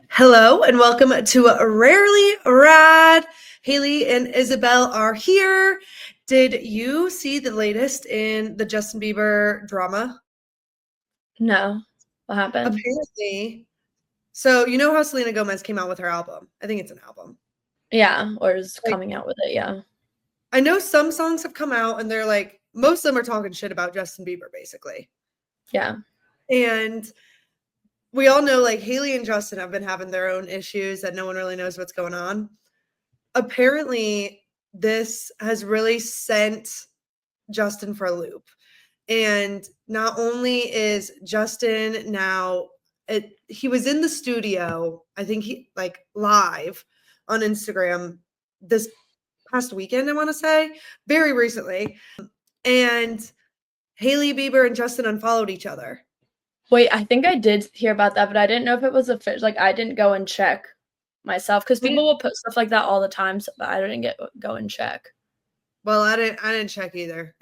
Hello and welcome to Rarely Rad. Haley and Isabel are here. Did you see the latest in the Justin Bieber drama? No. What happened? Apparently, so you know how Selena Gomez came out with her album? I think it's an album. Yeah, or is Like, coming out with it, yeah. I know some songs have come out and they're like, most of them are talking shit about Justin Bieber, basically. Yeah. And we all know like Haley and Justin have been having their own issues that no one really knows what's going on. Apparently, this has really sent Justin for a loop. And not only is Justin now he was in the studio, I think he like live on Instagram this past weekend, I want to say, very recently. And Haley Bieber and Justin unfollowed each other. Wait, I think I did hear about that, but I didn't know if it was official. Like, I didn't go and check myself because people will put stuff like that all the time, but I didn't go and check. Well, I didn't check either.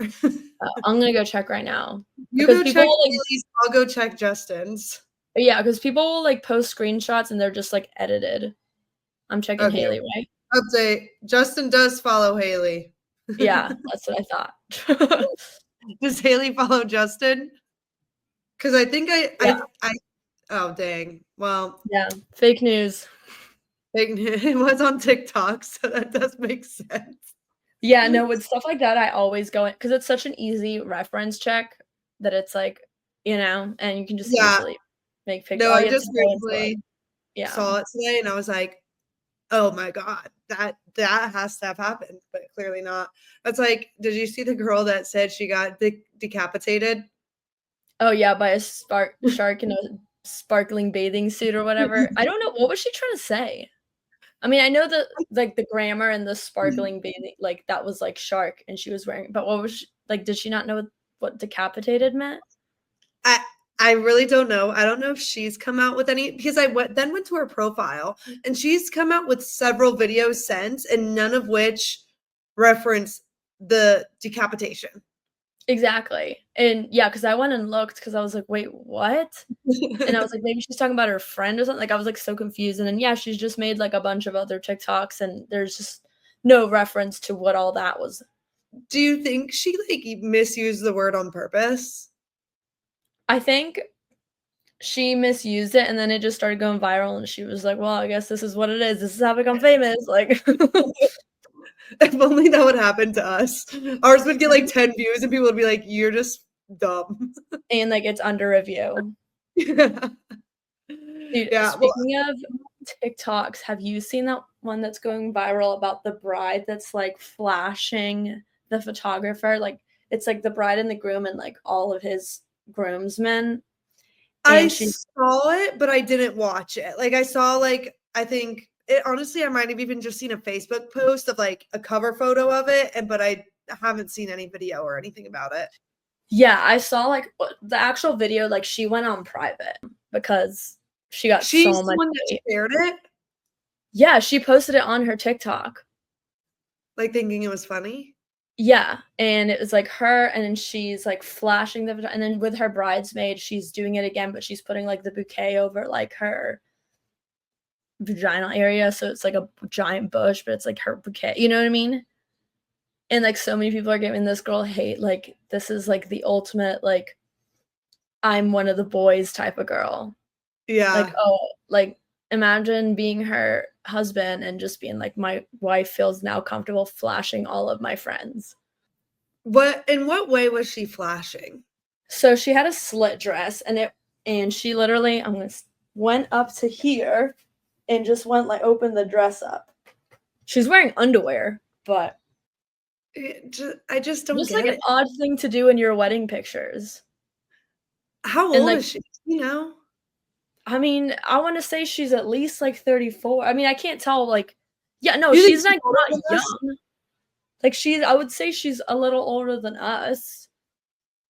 I'm gonna go check right now You because go people check will like, Haley's, I'll go check Justin's. yeah, because people will like post screenshots and they're just like edited. I'm checking Okay. Haley, right? Update. Justin does follow Haley. Yeah, that's what I thought. Does Haley follow Justin? Because I think Yeah, oh dang. Well, yeah. Fake news. it was on TikTok, so that does make sense. Yeah, no, with stuff like that, I always go in because it's such an easy reference check that it's like, and you can just Yeah. easily make picture. No, All I you have to just go into like, recently yeah, saw it today and I was like, oh my God, that has to have happened, but clearly not. That's like, did you see the girl that said she got decapitated? oh yeah, by a shark in a sparkling bathing suit or whatever. I don't know what was she trying to say. I mean, I know that like the grammar and the sparkling bathing, like that was like shark, and she was wearing. But what was she, like? Did she not know what decapitated meant? I I really don't know. I don't know if she's come out with any because went to her profile and she's come out with several videos since and none of which reference the decapitation. Exactly. And yeah, because I went and looked because I was like, wait, what? And I was like, maybe she's talking about her friend or something. Like I was like so confused. And then yeah, she's just made like a bunch of other TikToks and there's just no reference to what all that was. Do you think she like misused the word on purpose? I think she misused it and then it just started going viral and she was like, well, I guess this is what it is. This is how I become famous. Like If only that would happen to us. Ours would get like 10 views and people would be like, you're just dumb. and like it's under review. Yeah. Dude, Yeah. Well, speaking of TikToks, have you seen that one that's going viral about the bride that's like flashing the photographer? Like it's like the bride and the groom and like all of his groomsmen. I And she saw it, but I didn't watch it. Like I saw like I think it honestly I might have even just seen a Facebook post of like a cover photo of it and but I haven't seen any video or anything about it. yeah, I saw like the actual video, like she went on private because she got She's so the much one that hate. shared it, Yeah, she posted it on her TikTok. like thinking it was funny. Yeah, and it was like her, and then she's like flashing and then with her bridesmaid, she's doing it again, but she's putting like the bouquet over like her vaginal area, so it's like a giant bush, but it's like her bouquet. You know what I mean? And like so many people are giving this girl hate. Like this is like the ultimate like I'm one of the boys type of girl. Like Yeah. oh, like imagine being her husband and just being like my wife feels now comfortable flashing all of my friends. What in what way was she flashing? So she had a slit dress and she literally went up to here and just went like opened the dress up. She's wearing underwear, but I just don't just like get an it. odd thing to do in your wedding pictures. How And old like is she? You know? I mean, I want to say she's at least like 34. I mean, I can't tell like yeah, no, You think she's she's older not than us? young. Like she's I would say she's a little older than us.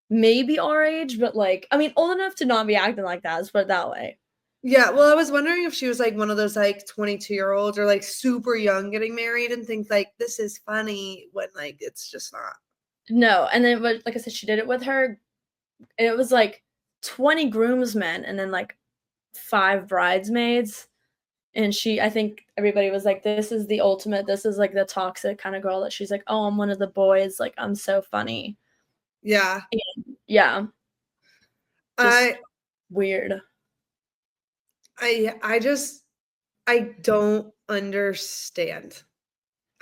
Maybe our age, but like I mean, old enough to not be acting like that, let's put it that way. Yeah, well, I was wondering if she was like one of those like 22-year-olds or like super young getting married and think like this is funny when like it's just not. No, and then but like I said, she did it with her and it was like 20 groomsmen and then like 5 bridesmaids. And I think everybody was like, this is the ultimate, this is like the toxic kind of girl that she's like, oh, I'm one of the boys, like I'm so funny. Yeah. And yeah. Just weird. I don't understand,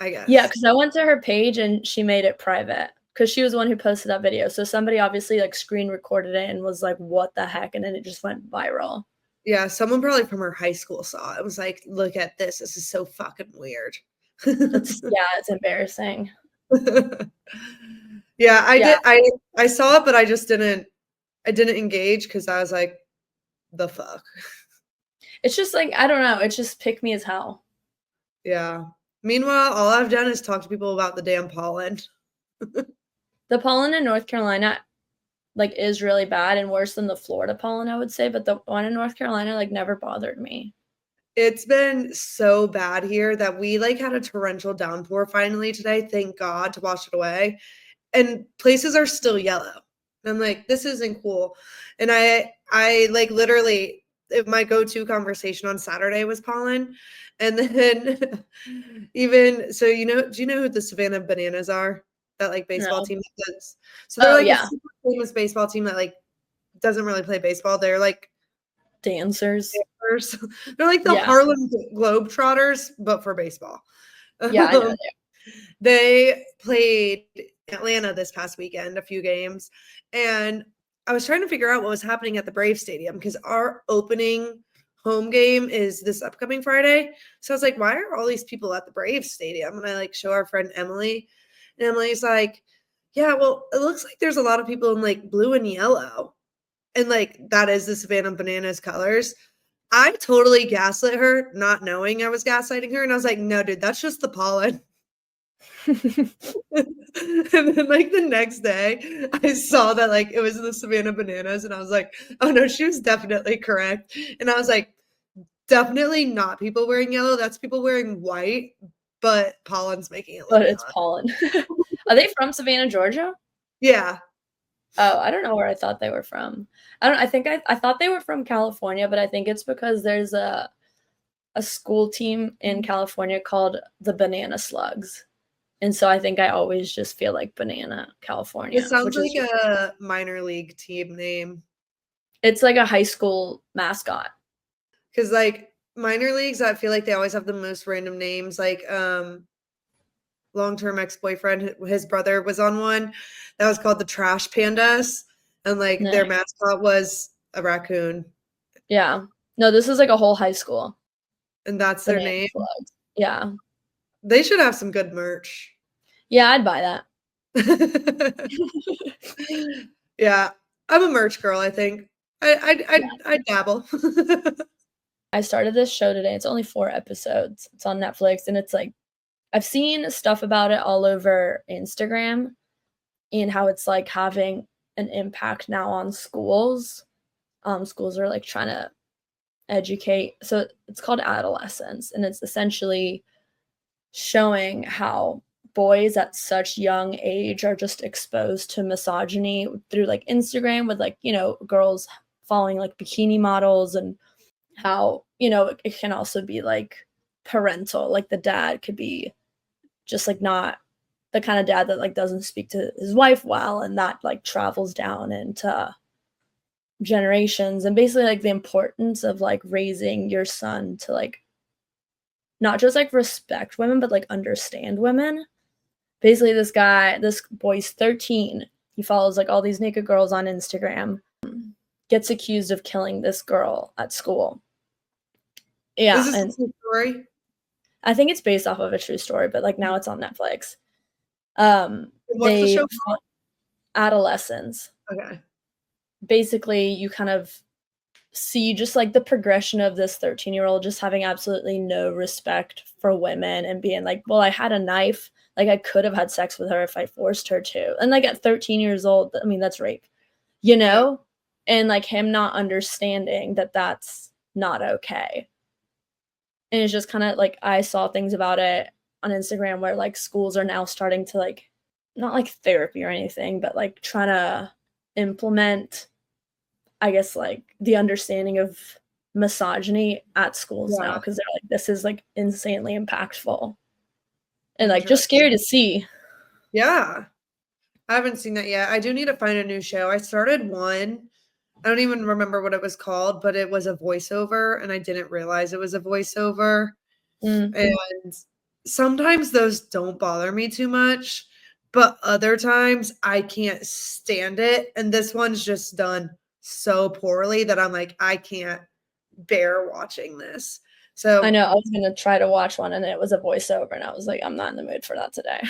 I Yeah, guess. because I went to her page and she made it private because she was the one who posted that video. So somebody obviously like screen recorded it and was like, what the heck? And then it just went viral. Yeah, someone probably from her high school saw it. It was like, look at this. This is so fucking weird. It's embarrassing. Yeah, I Yeah. did. I saw it, but I didn't engage because I was like, the fuck. It's just like, I don't know. It's just pick me as hell. Yeah. Meanwhile, all I've done is talk to people about the damn pollen. The pollen in North Carolina like is really bad and worse than the Florida pollen, I would say, but the one in North Carolina like never bothered me. It's been so bad here that we like had a torrential downpour finally today, thank God, to wash it away. And places are still yellow. And I'm like, this isn't cool. And I like literally my go-to conversation on Saturday was pollen. And then even so, do you know who the Savannah Bananas are? That like baseball No. team that does. So they're Oh like a yeah. super famous baseball team that like doesn't really play baseball. They're like Dancers. they're like the Yeah. Harlem Globetrotters, but for baseball. Yeah, I know Um, they played Atlanta this past weekend, a few games, and I was trying to figure out what was happening at the Brave Stadium because our opening home game is this upcoming Friday. So I was like, why are all these people at the Brave Stadium? And I like show our friend Emily, and Emily's like, yeah, well, it looks like there's a lot of people in like blue and yellow. And like that is the Savannah Bananas colors. I totally gaslit her, not knowing I was gaslighting her. And I was like, no, dude, that's just the pollen. And then like the next day, I saw that like it was the Savannah Bananas, and I was like, oh no, she was definitely correct. And I was like, definitely not people wearing yellow. That's people wearing white, but pollen's making it look But it's yellow. pollen. Are they from Savannah, Georgia? Yeah. Oh, I don't know where I thought they were from. I think I thought they were from California, but I think it's because there's a school team in California called the Banana Slugs. And so I think I always just feel like Banana, It California, sounds which is like a minor league team name. it's like a high school mascot. Because like minor leagues, I feel like they always have the most random names. Like long-term ex-boyfriend, his brother was on one that was called the Trash Pandas, and like their Nice. mascot was a raccoon, Yeah. No, this is like a whole high school. and that's their Banana name. Slugs. Yeah. They should have some good merch. Yeah, I'd buy that. Yeah, I'm a merch girl. I think I dabble. I started this show today. It's only 4 episodes. It's on Netflix and it's like I've seen stuff about it all over Instagram and how it's like having an impact now on schools. Schools are like trying to educate. So it's called Adolescence and it's essentially showing how boys at such young age are just exposed to misogyny through like Instagram with like, girls following like bikini models and how, it can also be like parental, like the dad could be just like not the kind of dad that like doesn't speak to his wife well and that like travels down into generations and basically like the importance of like raising your son to like not just like respect women but like understand women. Basically this boy's 13. He follows like all these naked girls on Instagram, gets accused of killing this girl at school. Is Yeah, this a and true story? I think it's based off of a true story, but like now it's on Netflix. What's the They show called? Adolescence. Okay. Basically, you kind of see just like the progression of this 13-year-old just having absolutely no respect for women and being like, well, I had a knife. Like I could have had sex with her if I forced her to. And like at 13 years old, I mean, that's rape, you know? Yeah. And like him not understanding that that's not okay. And it's just kind of like I saw things about it on Instagram where like schools are now starting to like not like therapy or anything, but like trying to implement, I guess, like the understanding of misogyny at schools now Yeah. because they're like, this is like insanely impactful and like just scary to see. Yeah. I haven't seen that yet. I do need to find a new show. I started one. I don't even remember what it was called, but it was a voiceover, and I didn't realize it was a voiceover. Mm. And sometimes those don't bother me too much, but other times I can't stand it. And this one's just done so poorly that I'm like, I can't bear watching this. I So know I was gonna try to watch one and it was a voiceover and I was like, I'm not in the mood for that today.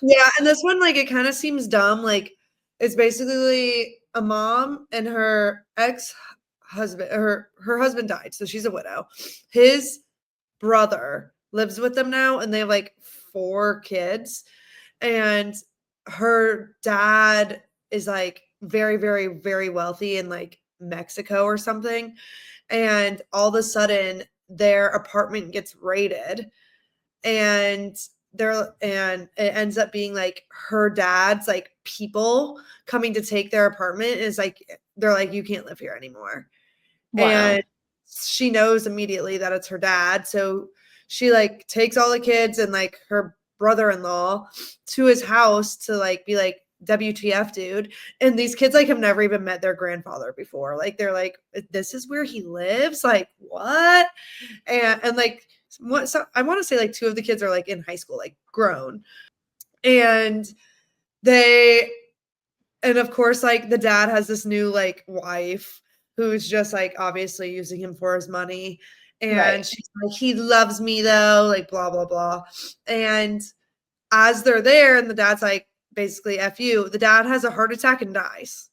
yeah, and this one, like, it kind of seems dumb. Like, it's basically a mom and her ex-husband, her husband died, so she's a widow. His brother lives with them now, and they have like 4 kids. And her dad is like very, very, very wealthy in like Mexico or something. And all of a sudden, their apartment gets raided, and and it ends up being like her dad's like people coming to take their apartment. Is like they're like, you can't live here anymore. Wow. And she knows immediately that it's her dad, so she like takes all the kids and like her brother-in-law to his house to like be like, WTF, dude. And these kids like have never even met their grandfather before. Like, they're like, this is where he lives, like, what? And like, what, so I want to say like 2 of the kids are like in high school, like grown. And they and of course, like, the dad has this new like wife who's just like obviously using him for his money. And Right. she's like, he loves me though, like blah blah blah. And as they're there, and the dad's like, basically F you, the dad has a heart attack and dies.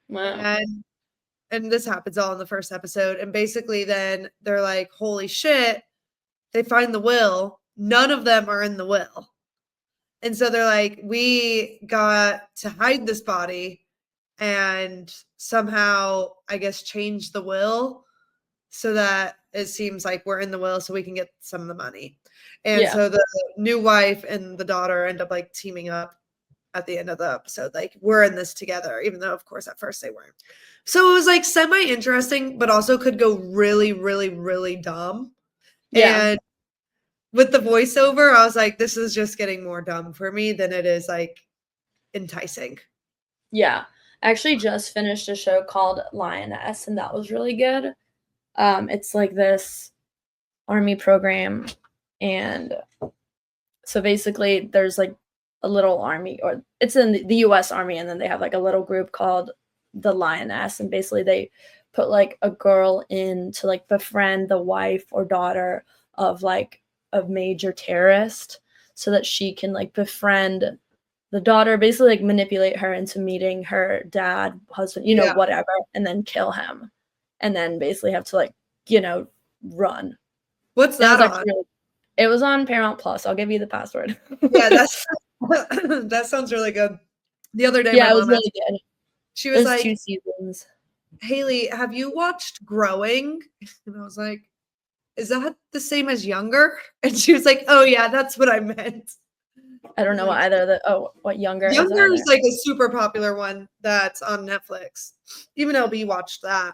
Wow. And this happens all in the first episode. And basically then they're like, holy shit, they find the will. None of them are in the will. And so they're like, we got to hide this body and somehow, I guess, change the will so that it seems like we're in the will so we can get some of the money. And Yeah. so the new wife and the daughter end up like teaming up at the end of the episode. Like, we're in this together, even though, of course, at first they weren't. So it was like semi interesting, but also could go really, really, really dumb. Yeah. And with the voiceover, I was like, this is just getting more dumb for me than it is like enticing. Yeah. I actually just finished a show called Lioness, and that was really good. It's like this army program, and so basically there's like a little army, or it's in the US Army, and then they have like a little group called the Lioness, and basically they put like a girl in to like befriend the wife or daughter of like a major terrorist so that she can like befriend the daughter, basically like manipulate her into meeting her dad, husband, Yeah. whatever, and then kill him. And then basically have to like, run. What's And it was that actually on? really, it was on Paramount Plus. I'll give you the password. Yeah, that's that sounds really good. The other day, my Yeah, it was mom really asked, good. she was There's 2 like, seasons. Haley, have you watched Growing? And I was like, is that the same as Younger? And she was like, oh, yeah, that's what I meant. I don't know what either of the what Younger is Younger either. is like a super popular one that's on Netflix. Even LB watched that.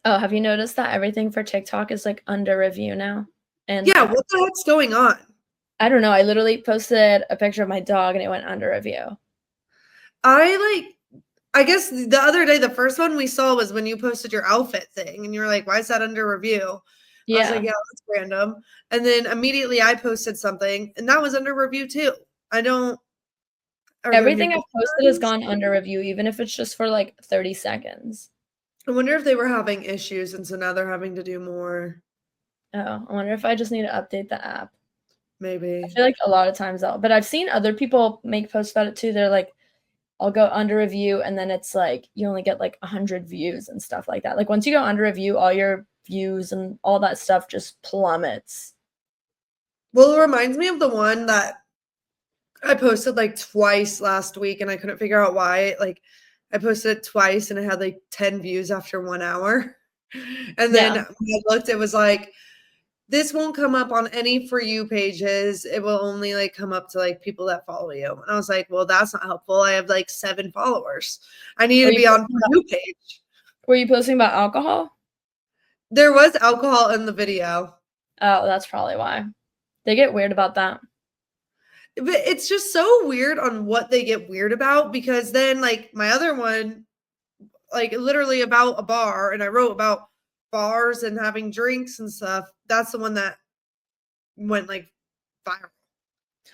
Oh, have you noticed that everything for TikTok is like under review now? And Yeah, what the heck's going on? I don't know. I literally posted a picture of my dog and it went under review. I guess the other day, the first one we saw was when you posted your outfit thing, and you were like, why is that under review? I was like, Yeah. yeah, that's random. And then immediately I posted something, and that was under review too. Are there new Everything I've posted has ones? gone under review, even if it's just for like 30 seconds. I wonder if they were having issues, and so now they're having to do more. Oh, I wonder if I just need to update the app. I Maybe. feel like a lot of times but I've seen other people make posts about it too. They're like, I'll go under review, and then it's like you only get like 100 views and stuff like that. Like once you go under review, all your views and all that stuff just plummets. Well, it reminds me of the one that I posted like twice last week, and I couldn't figure out why. Like, I posted it twice, and it had like 10 views after 1 hour. And then Yeah. when I looked, it was like, this won't come up on any For You pages. It will only like come up to like people that follow you. And I was like, well, that's not helpful. I have like 7 followers. I need Were to you be on posting For You page. were you posting about alcohol? There was alcohol in the video. Oh, that's probably why. They get weird about that. But it's just so weird on what they get weird about, because then like my other one, like literally about a bar, and I wrote about bars and having drinks and stuff. That's the one that went like viral.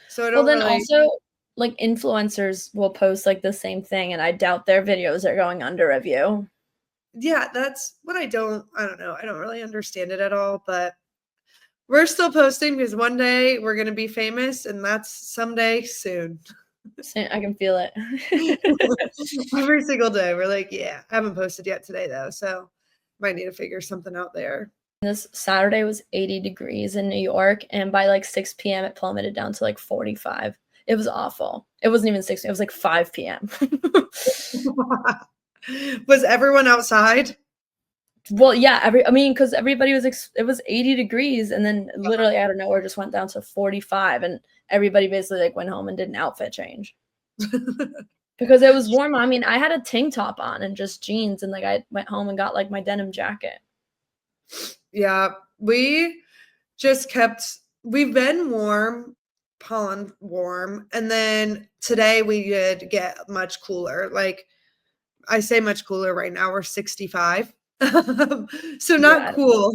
So I Well, don't then really. also, like, influencers will post, like, the same thing, and I doubt their videos are going under review. Yeah, that's what I don't know. I don't really understand it at all, but we're still posting because one day we're going to be famous, and that's someday soon. I can feel it. Every single day we're like, yeah, I haven't posted yet today though, so might need to figure something out there. This Saturday was 80 degrees in New York, and by, like, 6 PM, it plummeted down to, like, 45. It was awful. It wasn't even 6, it was, like, 5 PM. Was everyone outside? Well, yeah, I mean, because everybody was it was 80 degrees, and then literally out of nowhere just went down to 45, and everybody basically, like, went home and did an outfit change. Because it was warm. I mean, I had a tank top on and just jeans, and, like, I went home and got, like, my denim jacket. Yeah, we just we've been warm, pollen warm, and then today we did get much cooler. Like I say much cooler right now, we're 65. So not Yeah. cool,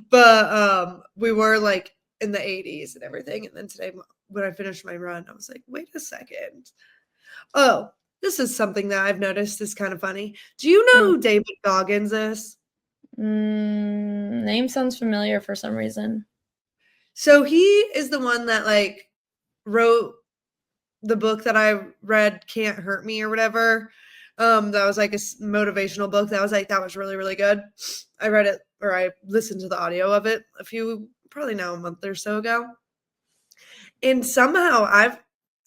but we were like in the 80s and everything. And then today when I finished my run, I was like, wait a second. Oh, this is something that I've noticed is kind of funny. Do you know Mm. who David Goggins is? Name sounds familiar for some reason. So he is the one that like wrote the book that I read, Can't Hurt Me or whatever. That was like a motivational book. That was like, that was really, really good. I read it, or I listened to the audio of it probably now a month or so ago. And somehow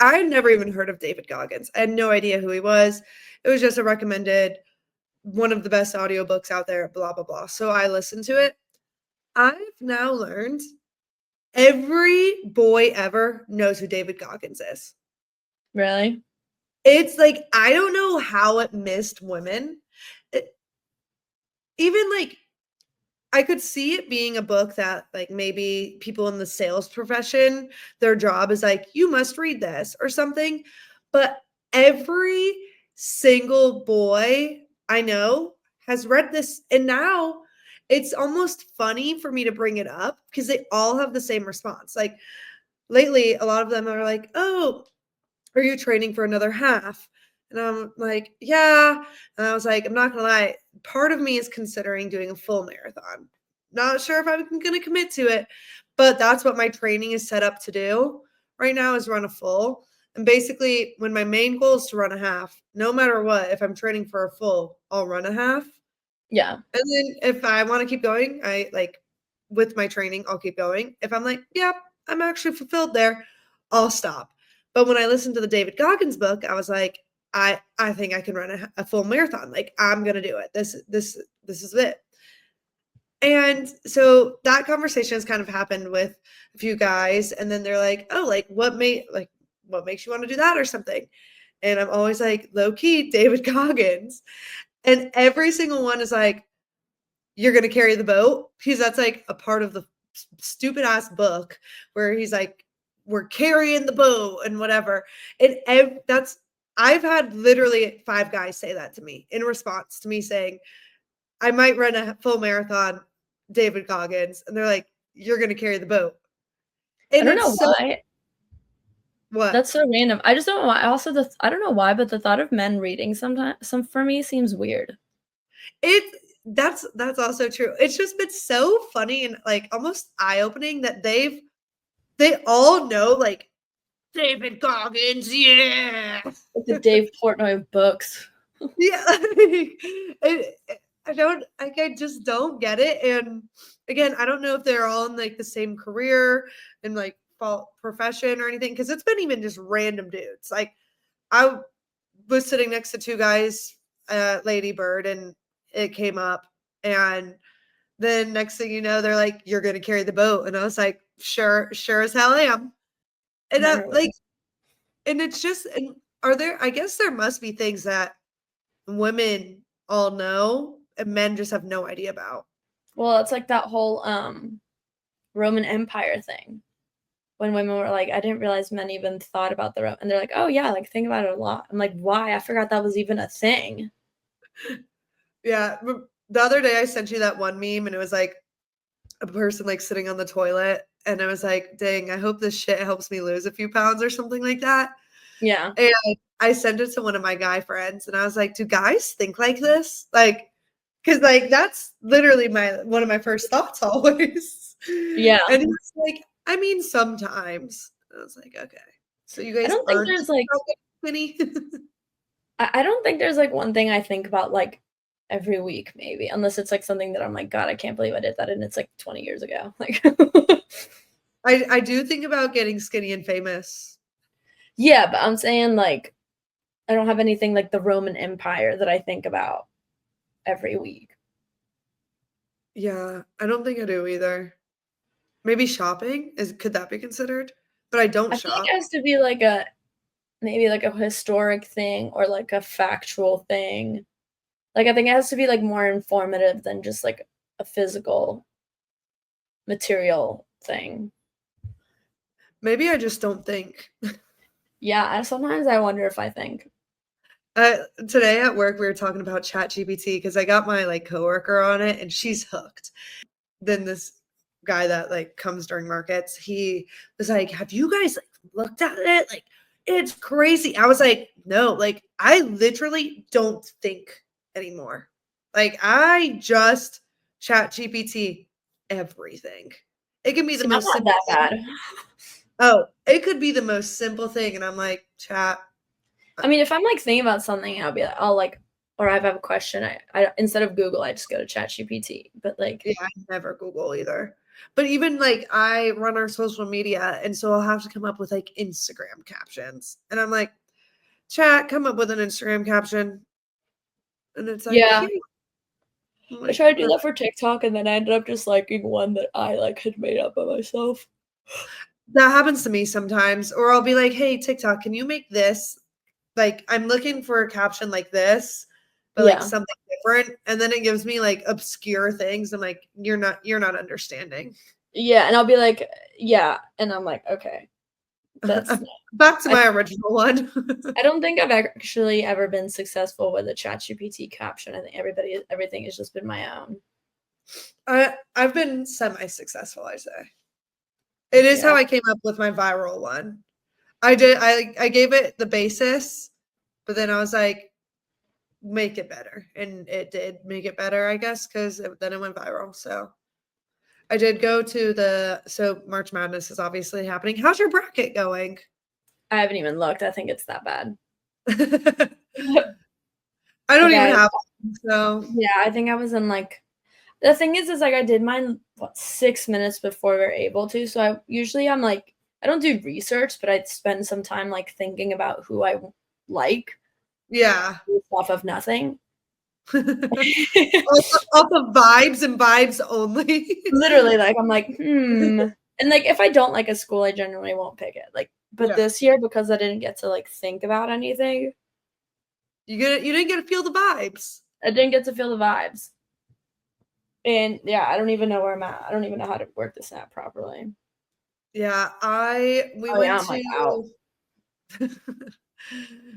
I'd never even heard of David Goggins. I had no idea who he was. It was just a recommended, one of the best audiobooks out there, blah, blah, blah. So I listened to it. I've now learned every boy ever knows who David Goggins is. Really? It's like, I don't know how it missed women. Even like, I could see it being a book that like maybe people in the sales profession, their job is like, you must read this or something. But every single boy I know has read this. And now it's almost funny for me to bring it up because they all have the same response. Like lately, a lot of them are like, oh, are you training for another half? And I'm like, yeah. And I was like, I'm not gonna lie, part of me is considering doing a full marathon. Not sure if I'm gonna commit to it, but that's what my training is set up to do right now, is run a full. And basically, when my main goal is to run a half, no matter what, if I'm training for a full, I'll run a half. Yeah. And then if I want to keep going, I like with my training, I'll keep going. If I'm like, yep, I'm actually fulfilled there, I'll stop. But when I listened to the David Goggins book, I was like, I think I can run a full marathon. Like I'm gonna do it. This is it. And so that conversation has kind of happened with a few guys, and then they're like, oh, like what makes you want to do that or something? And I'm always like, low key, David Goggins. And every single one is like, you're going to carry the boat, because that's like a part of the stupid ass book where he's like, we're carrying the boat and whatever. And that's, I've had literally 5 guys say that to me in response to me saying, I might run a full marathon, David Goggins. And they're like, you're going to carry the boat. I And don't know it's so, why. what? That's so random. I just don't know why. Also, I don't know why, but the thought of men reading some for me seems weird. It that's also true. It's just been so funny and like almost eye-opening that they all know like David Goggins, yeah. Like the Dave Portnoy of books. Yeah, I just don't get it. And again, I don't know if they're all in like the same career and like profession or anything, because it's been even just random dudes. Like I was sitting next to 2 guys at Lady Bird, and it came up, and then next thing you know, they're like, "You're gonna carry the boat," and I was like, sure as hell am." And I Literally. like, and it's just, and are there? I guess there must be things that women all know and men just have no idea about. Well, it's like that whole Roman Empire thing. When women were like, I didn't realize men even thought about the Rome, and they're like, oh yeah, like think about it a lot. I'm like, why? I forgot that was even a thing. Yeah, the other day I sent you that one meme, and it was like a person like sitting on the toilet, and I was like, dang, I hope this shit helps me lose a few pounds or something like that. Yeah. And I sent it to one of my guy friends, and I was like, do guys think like this? Like, because like that's literally one of my first thoughts always. Yeah. And he's like, I mean, sometimes. I was like, okay. So you I guys don't think aren't there's like skinny? I don't think there's like one thing I think about like every week, maybe, unless it's like something that I'm like, God, I can't believe I did that, and it's like 20 years ago. Like, I do think about getting skinny and famous. yeah, but I'm saying like I don't have anything like the Roman Empire that I think about every week. Yeah, I don't think I do either. Maybe shopping could that be considered? But I don't I feel like shop. it has to be like a maybe like a historic thing or like a factual thing. Like I think it has to be like more informative than just like a physical material thing. Maybe I just don't think. Yeah, sometimes I wonder if I think. Today at work we were talking about ChatGPT because I got my like coworker on it and she's hooked. Then this guy that like comes during markets, he was like, "Have you guys like looked at it? Like, it's crazy." I was like, "No, like I literally don't think anymore. Like I just chat GPT everything. It can be the See, I'm most not simple that thing. bad. Oh, it could be the most simple thing, and I'm like, chat. I mean, if I'm like thinking about something, I'll be like, I'll like, or I have a question. I instead of Google, I just go to ChatGPT. But like, Yeah, I never Google either. But even like I run our social media, and so I'll have to come up with like Instagram captions. And I'm like, chat, come up with an Instagram caption. And it's like, yeah, here. I'm I like, tried to do that perfect. for TikTok, and then I ended up just liking one that I like had made up by myself. That happens to me sometimes. Or I'll be like, hey, TikTok, can you make this? Like, I'm looking for a caption like this, but like Yeah, something different. And then it gives me like obscure things. I'm like, you're not understanding. yeah, and I'll be like, yeah, and I'm like, okay, that's. Back to I my original one. I don't think I've actually ever been successful with a ChatGPT caption. I think everything has just been my own. I've been semi-successful, I say. It is how Yeah, I came up with my viral one. I gave it the basis, but then I was like, make it better. And it did make it better, I guess, because then it went viral. So I did go to so March Madness is obviously happening. How's your bracket going? I haven't even looked. I think it's that bad. I don't Like even I, have one, so yeah, I think I was in like the thing is like I did mine 6 minutes before we were able to. So I'm like I don't do research, but I'd spend some time like thinking about who I like yeah. off of nothing. Off of vibes and vibes only. Literally, like I'm like, and like if I don't like a school, I generally won't pick it. Like, but Yeah. this year because I didn't get to like think about anything, You didn't get to feel the vibes. I didn't get to feel the vibes. And yeah, I don't even know where I'm at. I don't even know how to work this app properly. Yeah, we Oh yeah, went I'm like out. to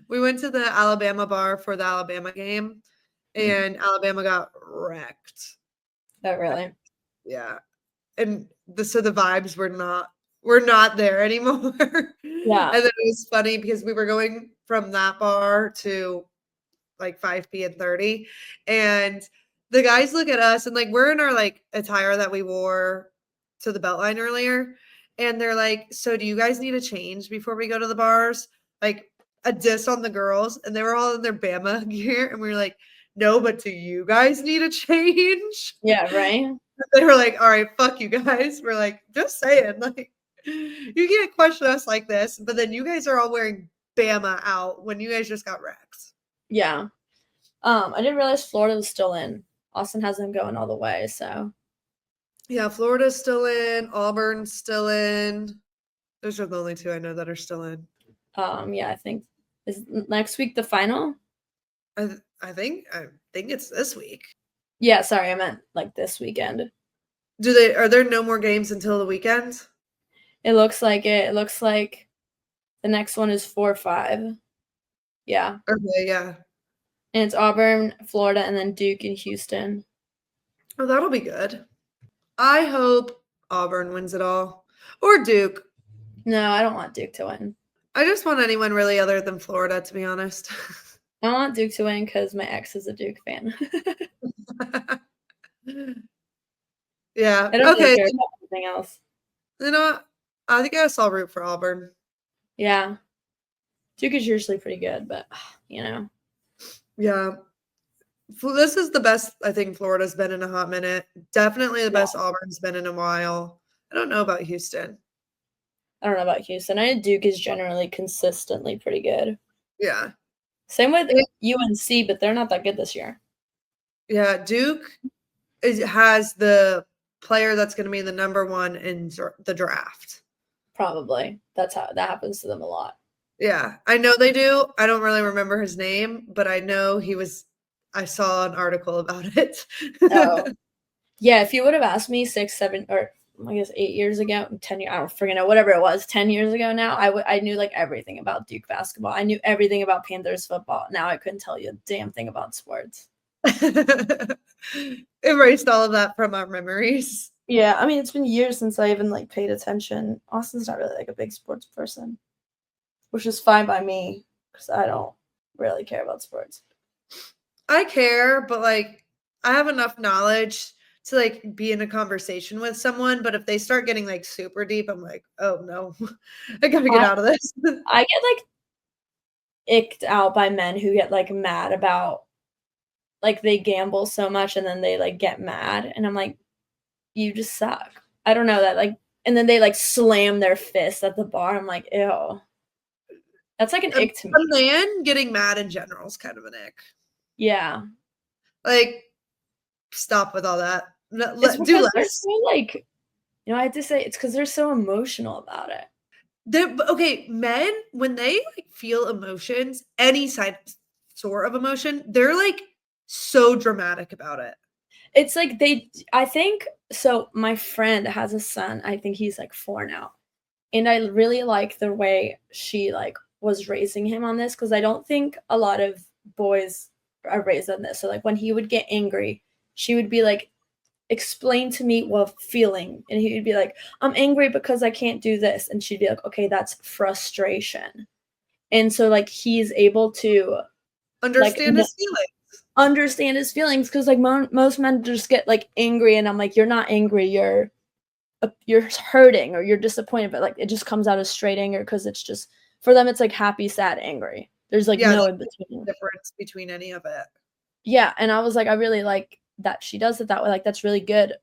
we went to the Alabama bar for the Alabama game, Mm. and Alabama got wrecked. Oh Uh, really? Yeah, and the vibes were not there anymore. Yeah. And then it was funny because we were going from that bar to like 5 p and 30, and the guys look at us and like we're in our like attire that we wore to the Beltline earlier, and they're like, "So do you guys need a change before we go to the bars?" Like a diss on the girls, and they were all in their Bama gear, and we were like, "No, but do you guys need a change?" Yeah, right? They were like, "All right, fuck you guys." We're like, "Just saying, like, you can't question us like this." But then you guys are all wearing Bama out when you guys just got wrecked. Yeah. I didn't realize Florida was still in. Austin has them going all the way, so Yeah, Florida's still in, Auburn's still in. Those are the only 2 I know that are still in. yeah, I think is next week the final? I think it's this week. Yeah, sorry, I meant like this weekend. Are there no more games until the weekend? It looks like it. It looks like the next one is 4-5. Yeah. Okay, yeah. And it's Auburn, Florida, and then Duke and Houston. Oh, that'll be good. I hope Auburn wins it all. Or Duke. No, I don't want Duke to win. I just want anyone really other than Florida, to be honest. I want Duke to win because my ex is a Duke fan. Yeah. I don't really Okay. care about anything else. You know what? I think I'll root for Auburn. Yeah. Duke is usually pretty good, but you know. Yeah. This is the best I think Florida's been in a hot minute. Definitely the best Auburn's been in a while. I don't know about Houston. I don't know about Houston. I know Duke is generally consistently pretty good. Yeah. Same with UNC, but they're not that good this year. Yeah. Duke has the player that's going to be the number one in the draft. Probably. That's how that happens to them a lot. Yeah, I know they do. I don't really remember his name, but I know I saw an article about it. Oh. Yeah, if you would have asked me 6, 7, or I guess 8 years ago, 10 years, I don't freaking know, whatever it was, 10 years ago now, I knew like everything about Duke basketball. I knew everything about Panthers football. Now I couldn't tell you a damn thing about sports. Erased all of that from our memories. Yeah, I mean, it's been years since I even like paid attention. Austin's not really like a big sports person, which is fine by me because I don't really care about sports. I care, but like I have enough knowledge to like be in a conversation with someone, but if they start getting like super deep, I'm like, oh no, I gotta get out of this. I get like icked out by men who get like mad about like they gamble so much and then they like get mad and I'm like, you just suck. I don't know that like and then they like slam their fist at the bar. I'm like, ew. That's like an ick to me. A man getting mad in general is kind of an ick. Yeah. Like, stop with all that. It's Do because they're less. so like, I have to say it's because they're so emotional about it. Okay, men, when they like feel emotions, any sort of emotion, they're like so dramatic about it. It's like I think so my friend has a son, I think he's like 4 now. And I really like the way she like was raising him on this because I don't think a lot of boys are raised on this. So like when he would get angry, she would be like, explain to me what feeling. And he would be like, I'm angry because I can't do this. And she'd be like, okay, that's frustration. And so like he's able to Understand his feelings. understand his feelings because like most men just get like angry and I'm like, you're not angry, you're hurting or you're disappointed, but like it just comes out as straight anger because it's just for them it's like happy, sad, angry. There's like no in between difference between any of it. Yeah, and I was like, I really like that she does it that way. Like that's really good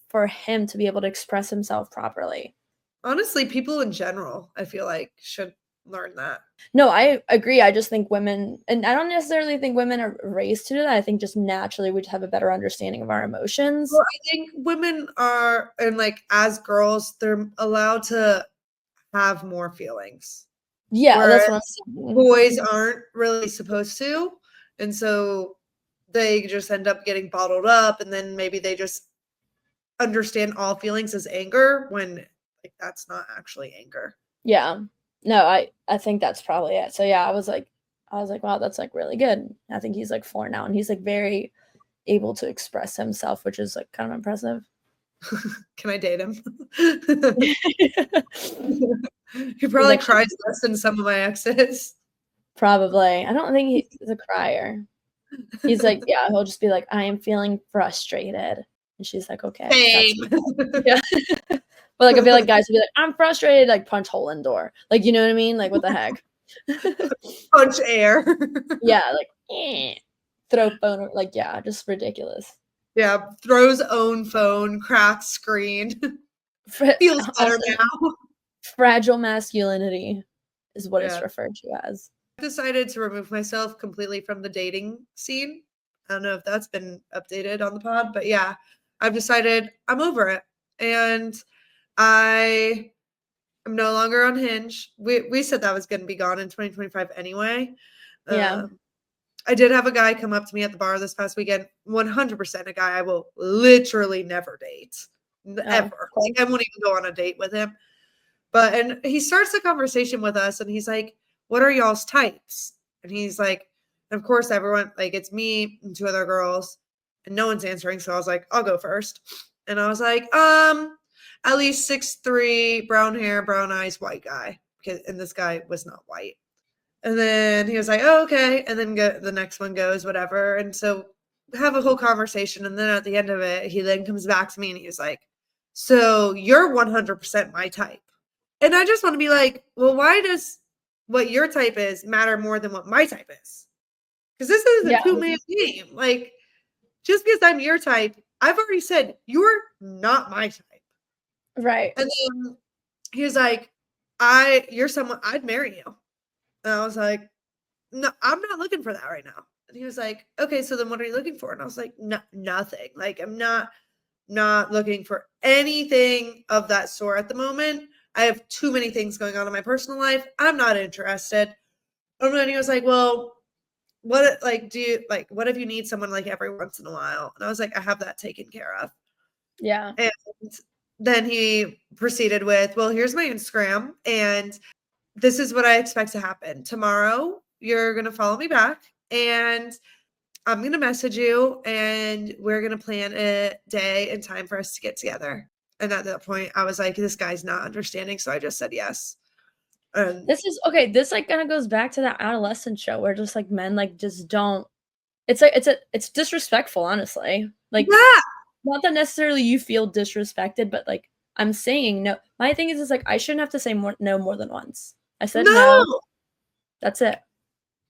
for him to be able to express himself properly. Honestly, people in general, I feel like should learn that. No, I agree. I just think women, and I don't necessarily think women are raised to do that. I think just naturally we have a better understanding of our emotions. Well, I think women are, and like as girls, they're allowed to have more feelings. Yeah, that's what I'm saying. Boys aren't really supposed to. And so they just end up getting bottled up, and then maybe they just understand all feelings as anger when like that's not actually anger. Yeah. No, I think that's probably it. So yeah, I was like, wow, that's like really good. I think he's like 4 now and he's like very able to express himself, which is like kind of impressive. Can I date him? He probably cries less than some of my exes. Probably. I don't think he's a crier. He's like, yeah, he'll just be like, I am feeling frustrated. And she's like, okay. Same. Yeah. But like I feel like guys would be like, I'm frustrated, like punch hole in door. Like, you know what I mean? Like what the heck? Punch air. Yeah, like throw phone, like yeah, just ridiculous. Yeah, throws own phone, cracks screen. Feels better now. Fragile masculinity is what it's referred to as. I decided to remove myself completely from the dating scene. I don't know if that's been updated on the pod, but yeah, I've decided I'm over it. And I am no longer on Hinge. We said that was going to be gone in 2025 anyway. Yeah. I did have a guy come up to me at the bar this past weekend. 100% a guy I will literally never date. Ever. Cool. Like, I won't even go on a date with him. And he starts the conversation with us and he's like, what are y'all's types? And he's like, of course, everyone, like, it's me and two other girls, and no one's answering. So I was like, I'll go first. And I was like, at least 6'3", brown hair, brown eyes, white guy. And this guy was not white. And then he was like, oh, okay. And then the next one goes, whatever. And so have a whole conversation. And then at the end of it, he then comes back to me and he was like, so you're 100% my type. And I just want to be like, well, why does what your type is matter more than what my type is? Because this is a two-man game. Like, just because I'm your type, I've already said you're not my type. Right. And then he was like, you're someone I'd marry you. And I was like, no, I'm not looking for that right now. And he was like, okay, so then what are you looking for? And I was like, no, nothing. Like, I'm not looking for anything of that sort at the moment. I have too many things going on in my personal life. I'm not interested. And then he was like, well, what if you need someone like every once in a while? And I was like, I have that taken care of. Yeah. And then he proceeded with, well, here's my Instagram and this is what I expect to happen. Tomorrow, you're going to follow me back and I'm going to message you and we're going to plan a day and time for us to get together. And at that point, I was like, this guy's not understanding. So I just said yes. This is okay. This like kind of goes back to that adolescent show where just like men like just don't. It's like it's disrespectful, honestly. Like, yeah. not that necessarily you feel disrespected, but like I'm saying no. My thing is like I shouldn't have to say no more than once. I said no. That's it.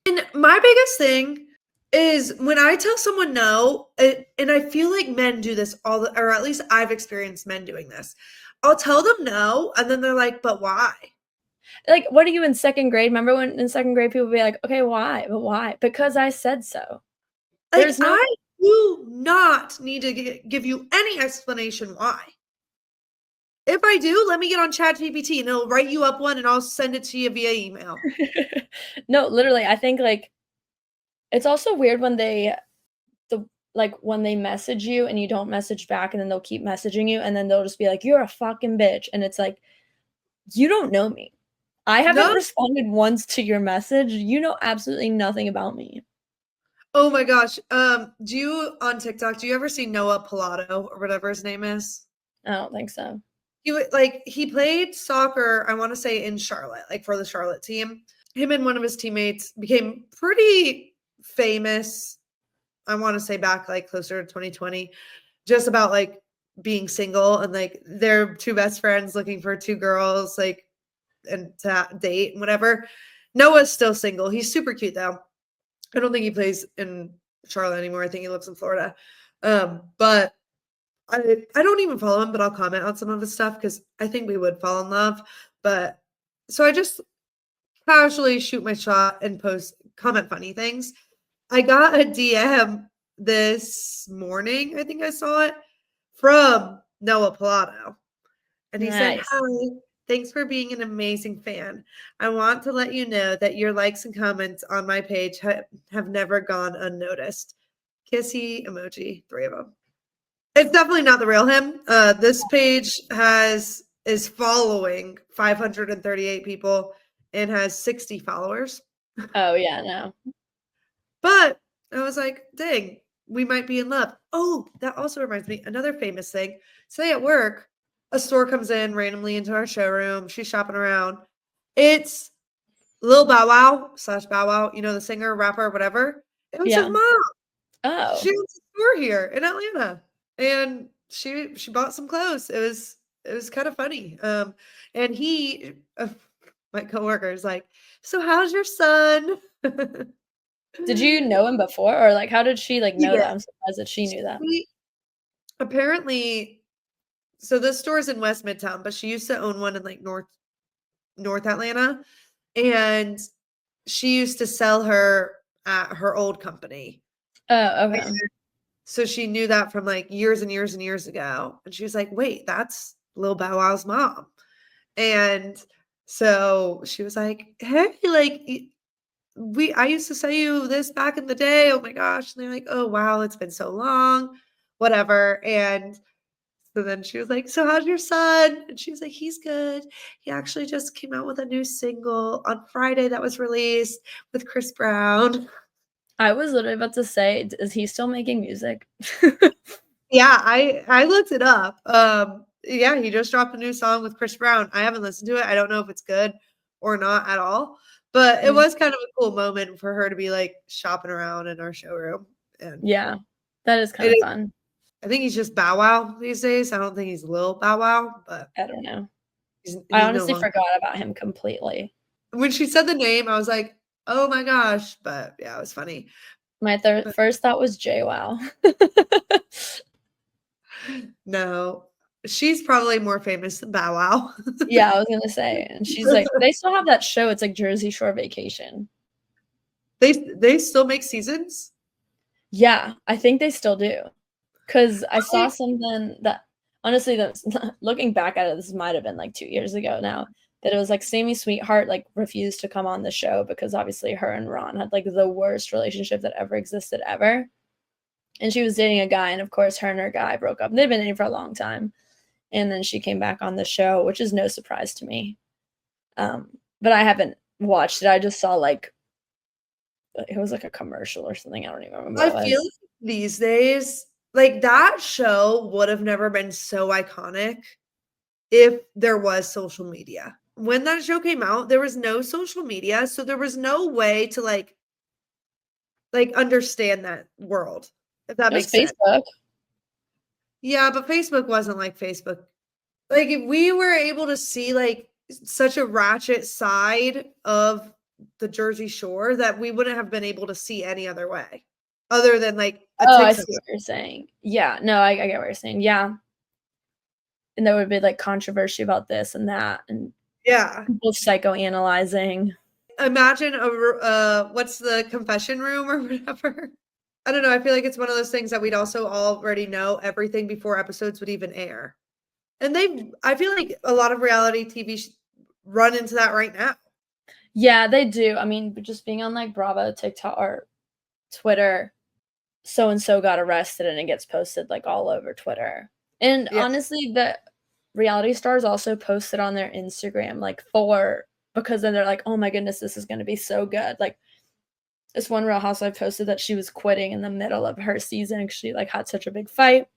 And my biggest thing is when I tell someone no, and I feel like men do this or at least I've experienced men doing this. I'll tell them no, and then they're like, but why? Like, what are you in second grade? Remember when in second grade people would be like, okay, why? But why? Because I said so. Like, There's no. I do not need to give you any explanation why. If I do, let me get on ChatGPT and it'll write you up one and I'll send it to you via email. No, literally, I think like it's also weird when when they message you and you don't message back and then they'll keep messaging you and then they'll just be like, you're a fucking bitch. And it's like, you don't know me. I haven't responded once to your message. You know absolutely nothing about me. Oh my gosh. Do you on TikTok, do you ever see Noah Pilato or whatever his name is? I don't think so. He played soccer, I want to say in Charlotte, like for the Charlotte team. Him and one of his teammates became pretty famous. I want to say back like closer to 2020, just about like being single and like they're two best friends looking for two girls, like, and to date and whatever. Noah's still single. He's super cute though. I don't think he plays in Charlotte anymore. I think he lives in Florida. But I don't even follow him, but I'll comment on some of his stuff because I think we would fall in love. But so I just casually shoot my shot and comment funny things. I got a DM this morning, I think I saw it, from Noah Pilato. And he said, hi, thanks for being an amazing fan. I want to let you know that your likes and comments on my page have never gone unnoticed. Kissy emoji, 3 of them. It's definitely not the real him. This page is following 538 people and has 60 followers. Oh yeah, no. But I was like, dang, we might be in love. Oh, that also reminds me, another famous thing. Say at work, a store comes in randomly into our showroom. She's shopping around. It's Lil Bow Wow / Bow Wow, you know, the singer, rapper, whatever. It was his mom. Oh. She owns a store here in Atlanta. And she bought some clothes. It was kind of funny. And my coworker is like, so how's your son? Did you know him before or like how did she like know that? I'm surprised that she knew that. Apparently, so this store is in West Midtown, but she used to own one in like North Atlanta. And she used to sell her at her old company. Oh, okay. And so she knew that from like years and years and years ago. And she was like, wait, that's Lil Bow Wow's mom. And so she was like, hey, like, I used to say you this back in the day. Oh my gosh. And they're like, oh wow, it's been so long, whatever. And so then she was like, so how's your son? And she was like, he's good. He actually just came out with a new single on Friday that was released with Chris Brown. I was literally about to say, is he still making music? Yeah, I looked it up. Yeah, he just dropped a new song with Chris Brown. I haven't listened to it. I don't know if it's good or not at all, but it Mm. was kind of a cool moment for her to be like shopping around in our showroom. And Yeah, that is kind it of is, fun. I think he's just Bow Wow these days. I don't think he's Lil Bow Wow, but I don't know. I he's no honestly longer. forgot about him completely. When she said the name, I was like, oh my gosh. But yeah, it was funny. My But first thought was JWoww. no, she's probably more famous than Bow Wow. Yeah, I was gonna say, and she's like, they still have that show. It's like Jersey Shore Vacation. They still make seasons? Yeah, I think they still do. Cause I saw I something that honestly, that's looking back at it, this might have been like 2 years ago now. That it was like Sammy Sweetheart like refused to come on the show because obviously her and Ron had like the worst relationship that ever existed ever. And she was dating a guy, and of course, her and her guy broke up. They'd been dating for a long time, and then she came back on the show, which is no surprise to me. But I haven't watched it. I just saw like it was like a commercial or something. I don't even remember what it feel was. like these days, like that show would have never been so iconic if there was social media. When that show came out, there was no social media, so there was no way to like understand that world, if that It was makes sense. Facebook. Yeah, but Facebook wasn't like Facebook. Like if we were able to see like such a ratchet side of the Jersey Shore that we wouldn't have been able to see any other way other than like a Oh, I TikTok. see what you're saying. Yeah, no, I get what you're saying. Yeah, and there would be like controversy about this and that, and Yeah. people psychoanalyzing. Imagine what's the confession room or whatever. I don't know. I feel like it's one of those things that we'd also already know everything before episodes would even air. And I feel like a lot of reality TV run into that right now. Yeah, they do. I mean, just being on like Bravo, TikTok, or Twitter, so and so got arrested, and it gets posted like all over Twitter. And Yeah. honestly, the reality stars also post it on their Instagram, like for because then they're like, oh my goodness, this is going to be so good. Like this one Real Housewife posted that she was quitting in the middle of her season because she like had such a big fight.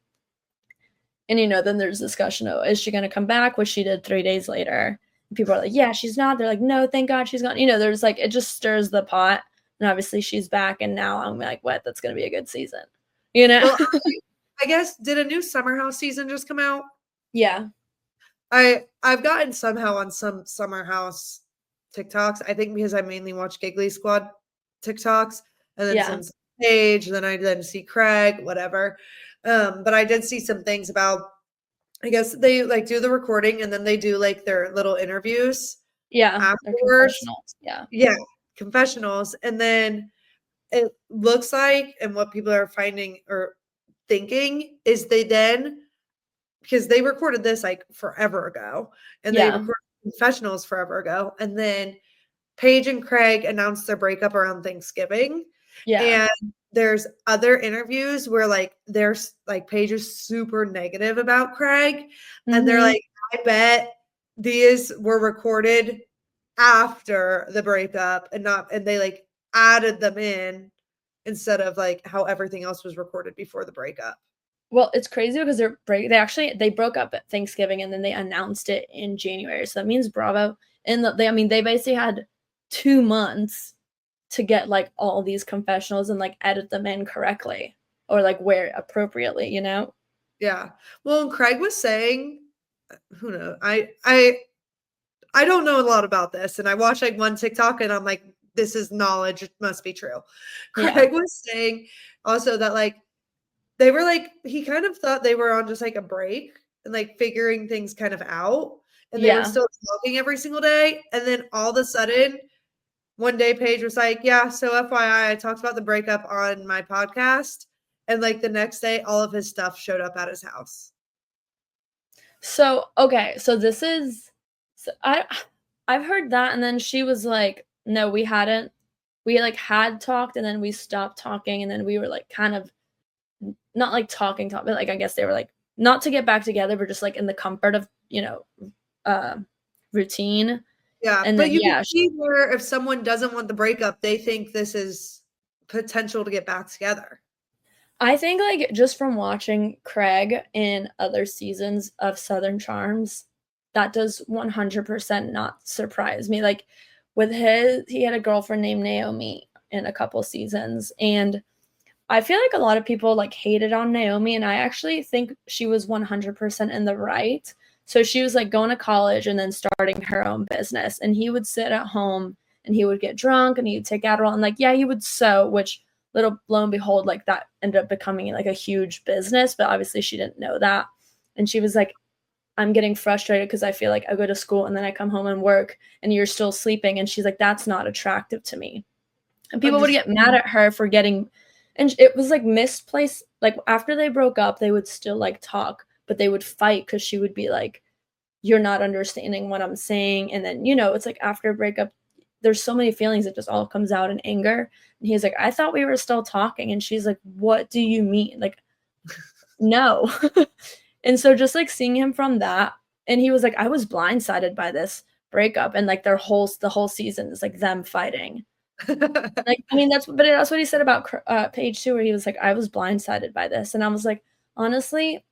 And then there's discussion of is she going to come back, which she did 3 days later. And people are like, yeah, she's not. They're like, no, thank God she's gone. There's like it just stirs the pot. And obviously she's back, and now I'm like, what? That's going to be a good season, Well, I guess did a new Summer House season just come out? Yeah, I've gotten somehow on some Summer House TikToks. I think because I mainly watch Giggly Squad TikToks and then yeah, some Paige, and then I didn't see Craig, whatever. But I did see some things about I guess they like do the recording and then they do like their little interviews yeah. They're afterwards. confessionals. Yeah, Yeah, confessionals. And then it looks like, and what people are finding or thinking is they then because they recorded this like forever ago and they yeah, recorded confessionals forever ago. And then Paige and Craig announced their breakup around Thanksgiving. yeah. And there's other interviews where like there's like Paige is super negative about Craig. And they're Mm-hmm. like, I bet these were recorded after the breakup and they like added them in instead of like how everything else was recorded before the breakup. Well, it's crazy because they broke up at Thanksgiving, and then they announced it in January. So that means Bravo and they basically had 2 months to get like all these confessionals and like edit them in correctly or like where appropriately. Yeah. Well, and Craig was saying, who knows? I don't know a lot about this, and I watched like one TikTok, and I'm like, this is knowledge; it must be true. Yeah. Craig was saying also that like they were like he kind of thought they were on just like a break and like figuring things kind of out, and they were Yeah. still talking every single day, and then all of a sudden one day Paige was like, "Yeah, so FYI, I talked about the breakup on my podcast," and like the next day, all of his stuff showed up at his house. So, okay, so this is I've heard that, and then she was like, "No, we hadn't." we like had talked and then we stopped talking and then we were like kind of not like talking, but like I guess they were like not to get back together, but just like in the comfort of, uh routine. Yeah, And but then you can yeah, see where if someone doesn't want the breakup, they think this is potential to get back together. I think like just from watching Craig in other seasons of Southern Charms, that does 100% not surprise me. Like with he had a girlfriend named Naomi in a couple seasons, and I feel like a lot of people like hated on Naomi, and I actually think she was 100% in the right. So she was like going to college and then starting her own business, and he would sit at home and he would get drunk and he'd take Adderall and like yeah he would sew, which little lo and behold like that ended up becoming like a huge business, but obviously she didn't know that, and she was like I'm getting frustrated because I feel like I go to school and then I come home and work and you're still sleeping, and she's like that's not attractive to me, and people would get mad at her for getting, and it was like misplaced. Like after they broke up they would still like talk, but they would fight because she would be like you're not understanding what I'm saying, and then it's like after a breakup there's so many feelings that just all comes out in anger, and he's like I thought we were still talking, and she's like what do you mean, like no. And so just like seeing him from that, and he was like I was blindsided by this breakup, and like the whole season is like them fighting. Like, I mean, that's what he said about Paige too, where he was like, "I was blindsided by this," and I was like, honestly,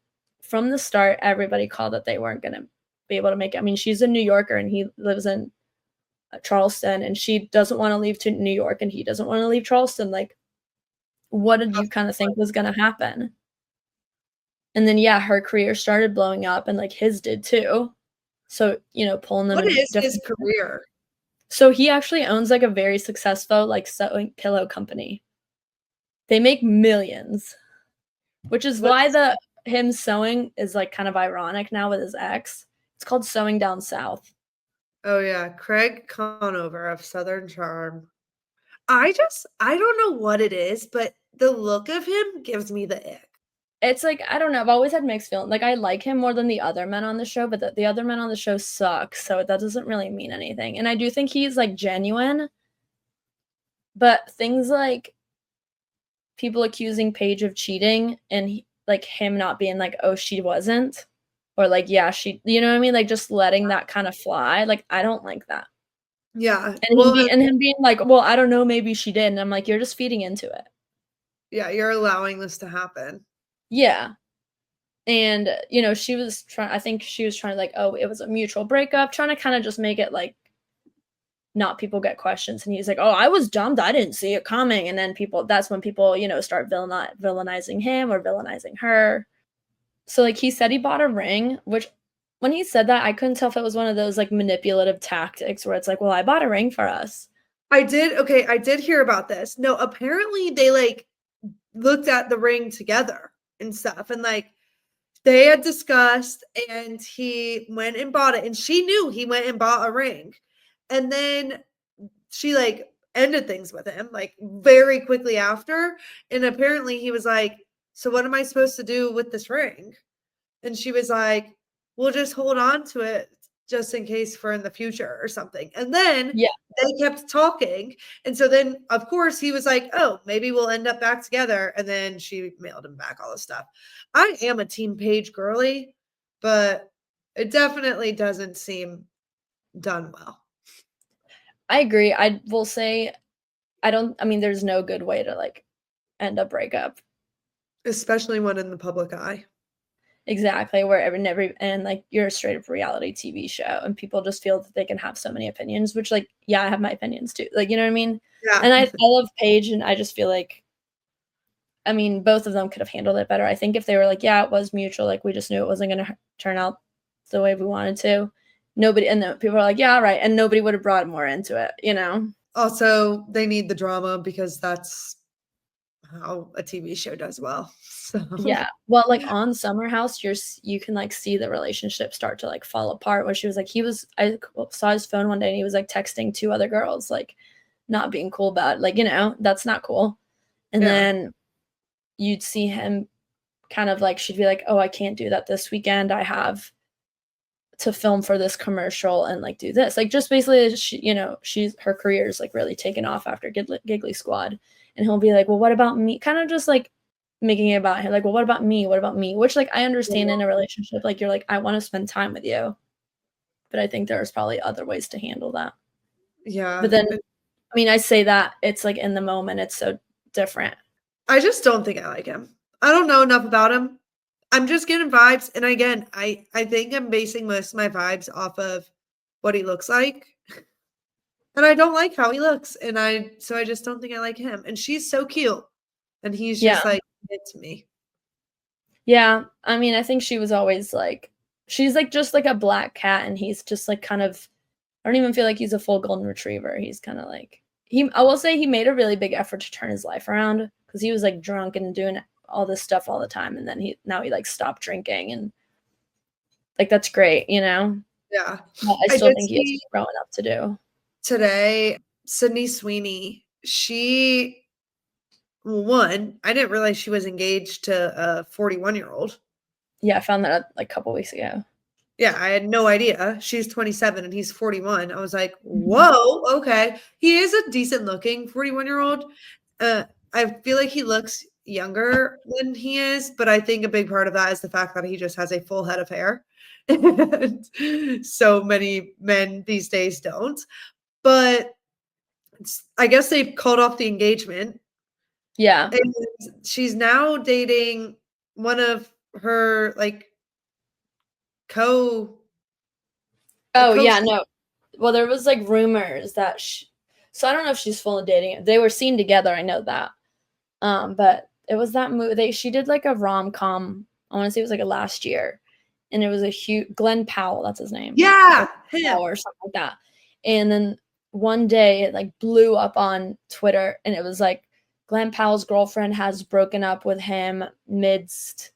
from the start, everybody called that they weren't gonna be able to make it. I mean, she's a New Yorker and he lives in Charleston, and she doesn't want to leave to New York, and he doesn't want to leave Charleston. Like, what did you kind of think was gonna happen? And then yeah, her career started blowing up, and like his did too. So pulling them What in is his different. career? So he actually owns like a very successful like sewing pillow company. They make millions, which is why What's the him sewing is like kind of ironic now with his ex. It's called Sewing Down South. Oh yeah, Craig Conover of Southern Charm. I don't know what it is, but the look of him gives me the ick. It's like I don't know. I've always had mixed feelings. Like I like him more than the other men on the show, but the other men on the show suck. So that doesn't really mean anything. And I do think he's like genuine, but things like people accusing Paige of cheating and like him not being like, oh, she wasn't, or like, yeah, she, you know what I mean? Like just letting that kind of fly. Like I don't like that. Yeah. And Well, him being like, well, I don't know, maybe she did. And I'm like, you're just feeding into it. yeah, you're allowing this to happen. Yeah. And she was trying. I think she was trying to like, oh, it was a mutual breakup, trying to kind of just make it like not people get questions. And he's like, oh, I was dumped, I didn't see it coming. And then that's when people start villainizing him or villainizing her. So like he said he bought a ring, which when he said that I couldn't tell if it was one of those like manipulative tactics where it's like, well, I bought a ring for us. I did hear about this. No, apparently they like looked at the ring together and stuff, and like they had discussed, and he went and bought it, and she knew he went and bought a ring. And then she like ended things with him like very quickly after, and apparently he was like, so what am I supposed to do with this ring? And she was like, we'll just hold on to it just in case for in the future or something. And then Yeah. they kept talking. And so then, of course, he was like, oh, maybe we'll end up back together. And then she mailed him back all the stuff. I am a Team Page girly, but it definitely doesn't seem done well. I agree. I will say I mean, there's no good way to like end a breakup. Especially when in the public eye. Exactly, where and like you're a straight up reality TV show and people just feel that they can have so many opinions, which like, yeah, I have my opinions too. Like, you know what I mean? Yeah. And I love Paige and I just feel like, I mean, both of them could have handled it better. I think if they were like, yeah, it was mutual, like we just knew it wasn't going to turn out the way we wanted to. Nobody, and then people are like, yeah, right. And nobody would have brought more into it. Also, they need the drama because that's how a TV show does well. So Yeah. Well, like on Summer House, you can like see the relationship start to like fall apart when she was like, I saw his phone one day and he was like texting two other girls, like not being cool about it. Like, that's not cool. And yeah. then you'd see him kind of like, she'd be like, oh, I can't do that this weekend. I have to film for this commercial and like do this, like just basically her career is like really taken off after Giggly Squad, and he'll be like, well, what about me, kind of just like making it about him, like, well, what about me, which like I understand in a relationship, like you're like, I want to spend time with you, but I think there's probably other ways to handle that. Yeah. But then I mean, I say that it's like in the moment it's so different. I just don't think I like him. I don't know enough about him. I'm just getting vibes, and again, I think I'm basing most of my vibes off of what he looks like, and I don't like how he looks, and I just don't think I like him, and she's so cute, and he's just, like, it to me. Yeah, I mean, I think she was always, like she's, like, just like a black cat, and he's just, like, kind of I don't even feel like he's a full golden retriever, he's kinda, like I will say he made a really big effort to turn his life around, because he was, like, drunk and doing all this stuff all the time, and then now he, like, stopped drinking, and, like, that's great, you know? Yeah. But I I still did think he has see some growing up to do. today, Sydney Sweeney, she well, 1, I didn't realize she was engaged to a 41-year-old. Yeah, I found that out, like, a couple weeks ago. Yeah, I had no idea. She's 27 and he's 41. I was like, Mhm. "Whoa, okay." He is a decent looking 41-year-old. I feel like he looks younger than he is, but I think a big part of that is the fact that he just has a full head of hair. And so many men these days don't. But I guess they called off the engagement, Yeah. and she's now dating one of her, like, co Oh, co yeah, no. Well, there was, like, rumors that so I don't know if she's fully dating. They were seen together, I know that. But it was that movie she did, like, a rom-com, I wanna say it was, like, a last year, and it was a huge Glenn Powell, that's his name, or Yeah, him. Powell or something like that, and then one day it, like, blew up on Twitter, and it was, like, Glenn Powell's girlfriend has broken up with him midst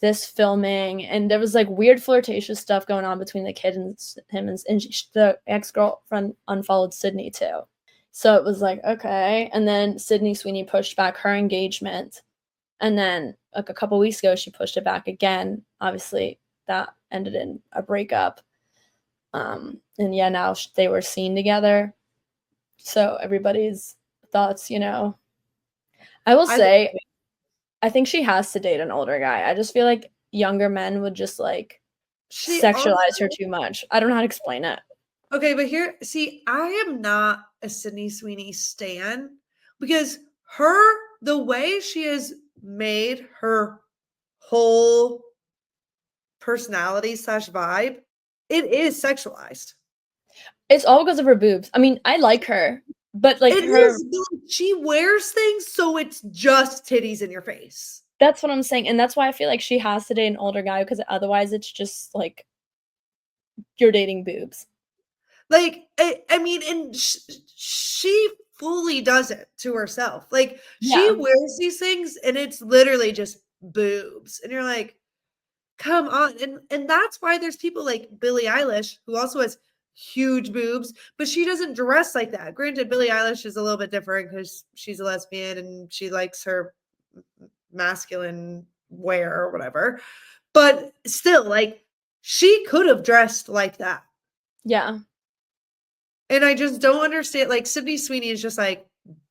this filming, and there was, like, weird flirtatious stuff going on between the kid and him, and the ex-girlfriend unfollowed Sydney too. So it was like, okay, and then Sydney Sweeney pushed back her engagement, and then, like, a couple weeks ago, she pushed it back again. Obviously, that ended in a breakup, and yeah, now they were seen together, so everybody's thoughts, I will I think say I think she has to date an older guy. I just feel like younger men would just, like, she also sexualize her too much. I don't know how to explain it. okay, but here see, I am not a Sydney Sweeney stan because the way she has made her whole personality/vibe, it is sexualized. It's all because of her boobs. I mean, I like her, but, like, It her is, but she wears things so it's just titties in your face. that's what I'm saying, and that's why I feel like she has to date an older guy because otherwise it's just, like, you're dating boobs. Like, I mean, and she fully does it to herself. Like, she Yeah. wears these things and it's literally just boobs. And you're like, come on. And that's why there's people like Billie Eilish, who also has huge boobs, but she doesn't dress like that. Granted, Billie Eilish is a little bit different because she's a lesbian and she likes her masculine wear or whatever. But still, like, she could have dressed like that. Yeah. And I just don't understand, like, Sydney Sweeney is just like,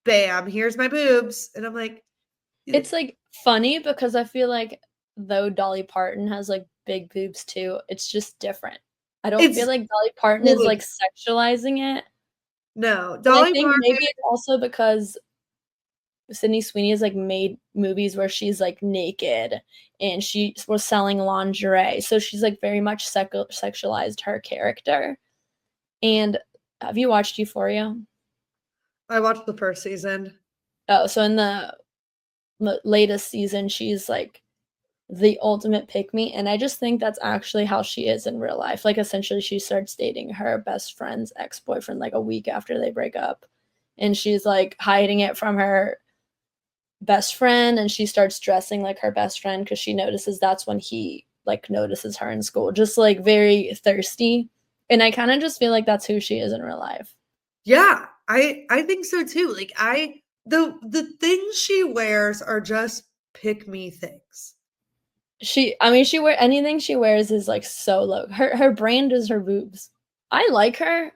"Bam, here's my boobs," and I'm like, It's, like, funny because I feel like though Dolly Parton has, like, big boobs too, it's just different. I don't feel it's like Dolly Parton is, like, good. sexualizing it, No, and I Dolly think Parton maybe it's also because Sydney Sweeney has, like, made movies where she's, like, naked and she was selling lingerie, so she's, like, very much sexualized her character, and have you watched Euphoria? I watched the first season. Oh, so in the latest season, she's, like, the ultimate pick me, and I just think that's actually how she is in real life, like, essentially, she starts dating her best friend's ex-boyfriend, like, a week after they break up, and she's, like, hiding it from her best friend, and she starts dressing like her best friend because she notices that's when he, like, notices her in school, just, like, very thirsty, and I kinda just feel like that's who she is in real life. Yeah, I think so too, like, the things she wears are just pick me things. she wear anything she wears is like so low. Her brand is her boobs. I like her,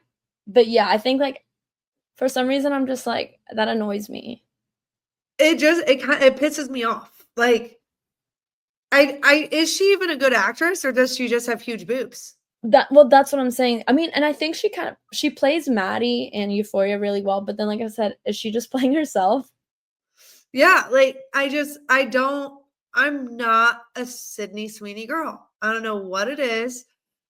but yeah, I think like for some reason I'm just like that annoys me. It pisses me off. Like I is she even a good actress or does she just have huge boobs? That's what I'm saying. I mean, and I think she plays Maddie in Euphoria really well, but then like I said, is she just playing herself? Yeah, like I'm not a Sydney Sweeney girl. I don't know what it is,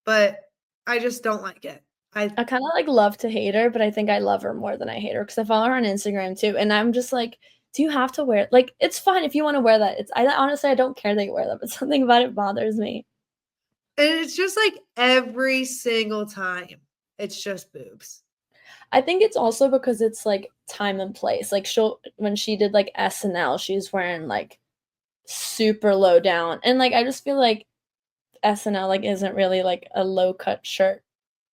but I just don't like it. I kind of like love to hate her, but I think I love her more than I hate her because I follow her on Instagram too, and I'm just like, do you have to wear like it's fine if you want to wear that. I honestly I don't care that you wear that, but something about it bothers me. And it's just like every single time, it's just boobs. I think it's also because it's like time and place. Like when she did like SNL, she's wearing like super low down, and like I just feel like SNL like isn't really like a low cut shirt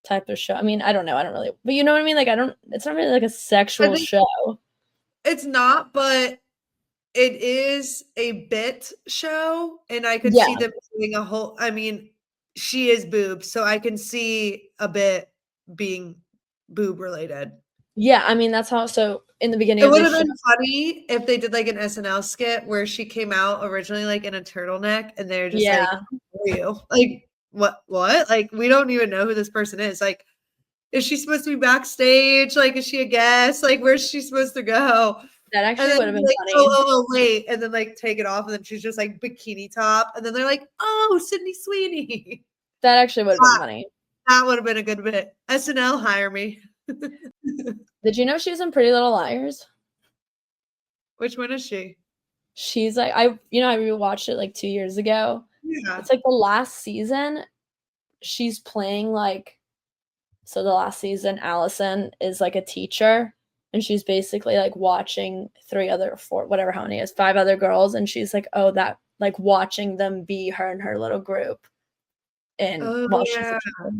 type of show. I mean, I don't know, I don't really, but you know what I mean? Like I don't. It's not really like a I sexual think show. it's not, but it is a bit show, and I could Yeah, see them doing a whole. I mean, she is boobs, so I can see a bit being boob related. yeah. I mean, that's how. So in the beginning It of would this have show, been funny if they did like an SNL skit where she came out originally like in a turtleneck, and they're just like, yeah, "Who are you?" Like, what? Like, we don't even know who this person is. Like, is she supposed to be backstage? Like, is she a guest? Like, where's she supposed to go? that And actually then would have been like, funny. wait, and then like take it off, and then she's just like bikini top, and then they're like, oh, Sydney Sweeney. That actually would have been That, funny. that would have been a good bit. SNL, hire me. Did you know she was in Pretty Little Liars? Which one is she? She's like I rewatched it like 2 years ago. Yeah. It's like the last season. She's playing like so the last season, Allison is like a teacher, and she's basically like watching four, whatever how many it is, five other girls, and she's like, oh, that like watching them be her and her little group, and Oh while she's a yeah. teacher.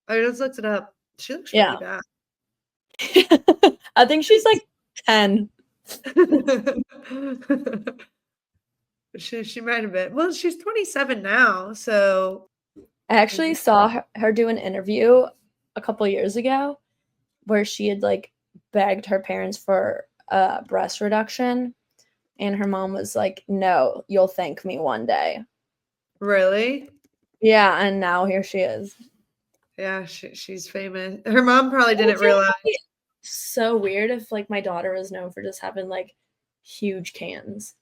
I just looked it up. She looks really Yeah, bad. I think she's like 10. She might have been. Well, she's 27 now, so I actually saw her do an interview a couple years ago where she had like begged her parents for a breast reduction, and her mom was like, no, you'll thank me one day. really? Yeah, and now here she is. Yeah, she's famous. Her mom probably It would didn't feel realize. so weird if like my daughter was known for just having like huge cans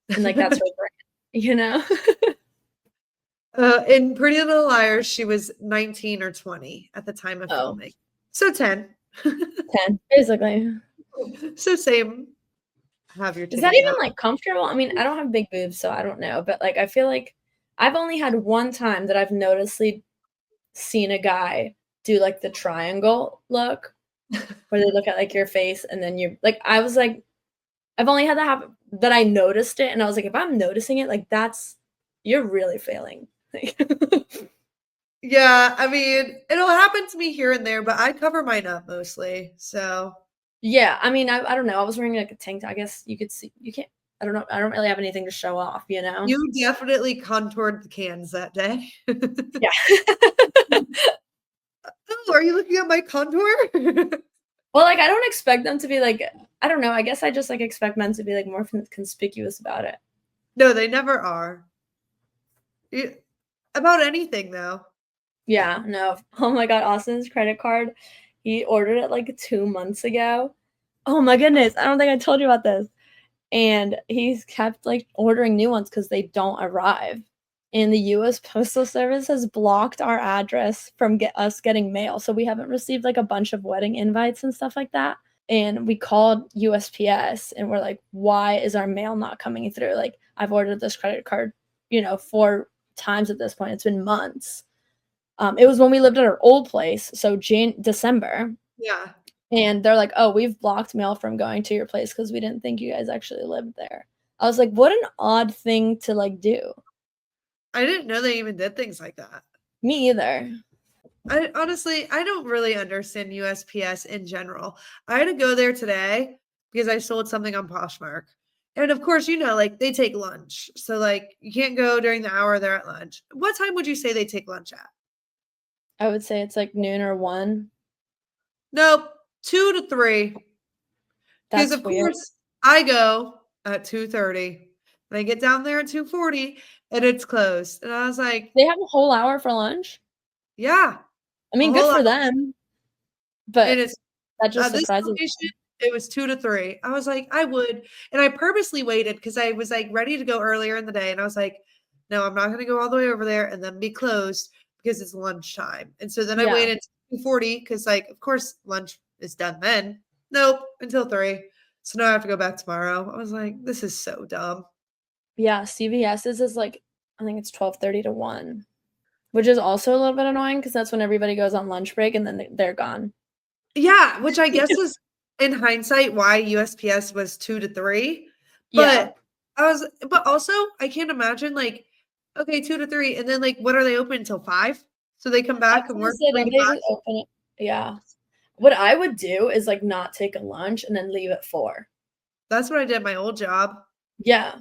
and like that's her brand, you know? In Pretty Little Liars, she was 19 or 20 at the time of Oh, filming. So 10. 10, basically. So same. Have your Is that titties even out. like comfortable? I mean, I don't have big boobs, so I don't know, but like I feel like I've only had one time that I've noticeably seen a guy do like the triangle look where they look at like your face and then you like I was like I've only had that happen that I noticed it and I was like if I'm noticing it like that's you're really failing. Like, Yeah, I mean, it'll happen to me here and there, but I cover mine up mostly. So yeah, I mean I don't know. I was wearing like a tank top. I guess you could see you can't I don't know. I don't really have anything to show off, you know? you definitely contoured the cans that day. Yeah. Oh, are you looking at my contour? Well, like I don't expect them to be like I don't know. I guess I just like expect men to be like more conspicuous about it. No, they never are. You- About anything, though. Yeah, no. Oh my God, Austin's credit card, he ordered it like 2 months ago. Oh my goodness, I don't think I told you about this. And he's kept like ordering new ones because they don't arrive. And the US Postal Service has blocked our address from us getting mail. So we haven't received like a bunch of wedding invites and stuff like that. And we called USPS and we're like, why is our mail not coming through? Like, I've ordered this credit card, 4 times at this point. It's been months. It was when we lived at our old place, so December, Yeah. and they're like, "Oh, we've blocked mail from going to your place because we didn't think you guys actually lived there." I was like, "What an odd thing to like do." I didn't know they even did things like that. Me either. I honestly, I don't really understand USPS in general. I had to go there today because I sold something on Poshmark. And of course, like they take lunch. So like you can't go during the hour they're at lunch. What time would you say they take lunch at? I would say it's like noon or 1. Nope, 2 to 3. Because That's of weird. course I go at 2:30 and I get down there at 2:40 and it's closed. And I was like, They have a whole hour for lunch? yeah, I a mean, good whole for hour. them, but And it's that just At this surprises location, me. it was 2 to 3. I was like, "I would," and I purposely waited because I was, like, ready to go earlier in the day, and I was like, "No, I'm not gonna go all the way over there and then be closed because it's lunchtime." And so then I Yeah. waited 2:40 because, like, of course, lunch is done then. Nope, until 3. So now I have to go back tomorrow. I was like, "This is so dumb." Yeah, CVS's is like I think it's 12:30 to 1, which is also a little bit annoying because that's when everybody goes on lunch break and then they're gone. Yeah, which I guess is, in hindsight, why USPS was 2 to 3, Yeah. but also, I can't imagine, like, okay, 2 to 3, and then, like, what are they open until 5? So they come I back was and gonna work say, 3 don't to they 5? just open it? Yeah. What I would do is, like, not take a lunch and then leave at 4. That's what I did at my old job. Yeah.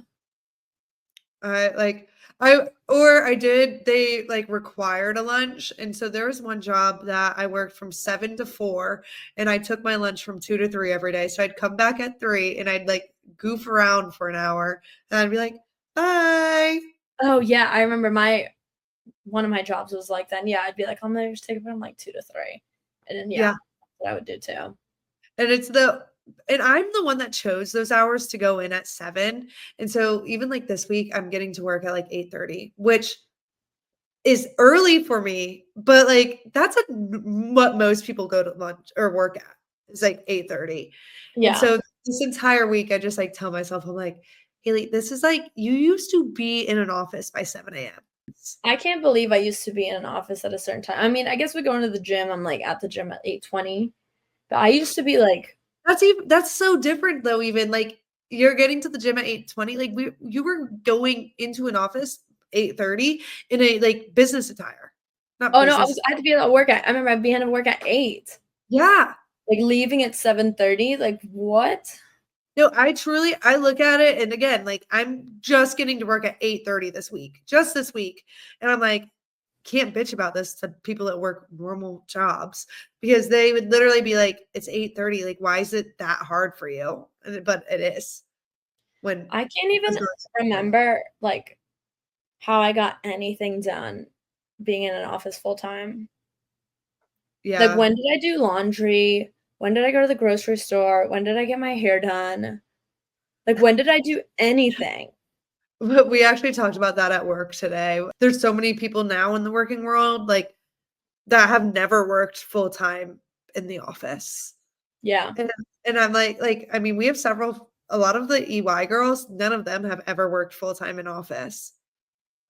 I like I did they, like, required a lunch, and so there was one job that I worked from 7 to 4, and I took my lunch from 2 to 3 every day, so I'd come back at 3, and I'd, like, goof around for an hour, and I'd be like, "Bye." Oh, yeah, I remember one of my jobs was like then, yeah, I'd be like, "I'm gonna just take it from, like, 2 to 3." And then, yeah, Yeah, that's what I would do too. and I'm the one that chose those hours to go in at 7, and so even, like, this week, I'm getting to work at, like, 8:30, which is early for me, but, like, that's, like, what most people go to lunch or work at, is, like, 8:30, and Yeah. so this entire week, I just, like, tell myself, I'm like, "Haley, this is like you used to be in an office by 7 AM." I can't believe I used to be in an office at a certain time. I mean, I guess we go into the gym, I'm, like, at the gym at 8:20, but I used to be, like That's so different though even, like, you're getting to the gym at 8:20, like, you were going into an office 8:30 in a, like, business attire. Not oh, no, business I had to be at work at I remember being at work at 8, Yeah. like, leaving at 7:30, like, what? No, I look at it and again, like, I'm just getting to work at 8:30 this week, just this week, and I'm like, can't bitch about this to people that work normal jobs because they would literally be like, "It's 8:30, like, why is it that hard for you?" But it is when I can't even remember, like, how I got anything done being in an office full time. Like, Yeah. when did I do laundry? When did I go to the grocery store? When did I get my hair done? Like, when did I do anything? We actually talked about that at work today. There's so many people now in the working world, like, that have never worked full time in the office. Yeah. And I'm like, I mean, we have a lot of the EY girls, none of them have ever worked full time in office.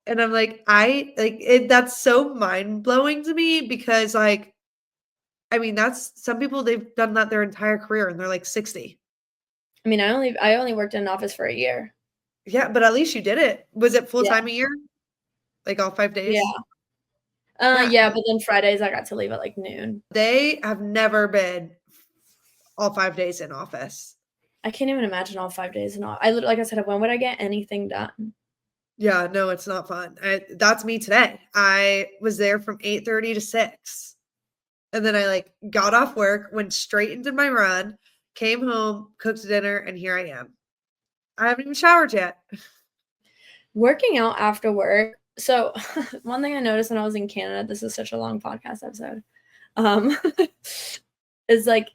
And I'm like, I like it that's so mind blowing to me because like, I mean, that's some people they've done that their entire career and they're like 60. I mean, I only worked in an office for a year. Yeah, but at least you did it. Was it full Yeah, time a year? Like all 5 days? yeah. Yeah. Yeah, but then Fridays I got to leave at, like, noon. They have never been all 5 days in office. I can't even imagine all 5 days and all I lit like I said, when would I get anything done? Yeah, no, it's not fun. That's me today. I was there from 8:30 to 6. And then I, like, got off work, went straight into my run, came home, cooked dinner, and here I am. I haven't even showered yet. Working out after work so, one thing I noticed when I was in Canada this is such a long podcast episode, um, is, like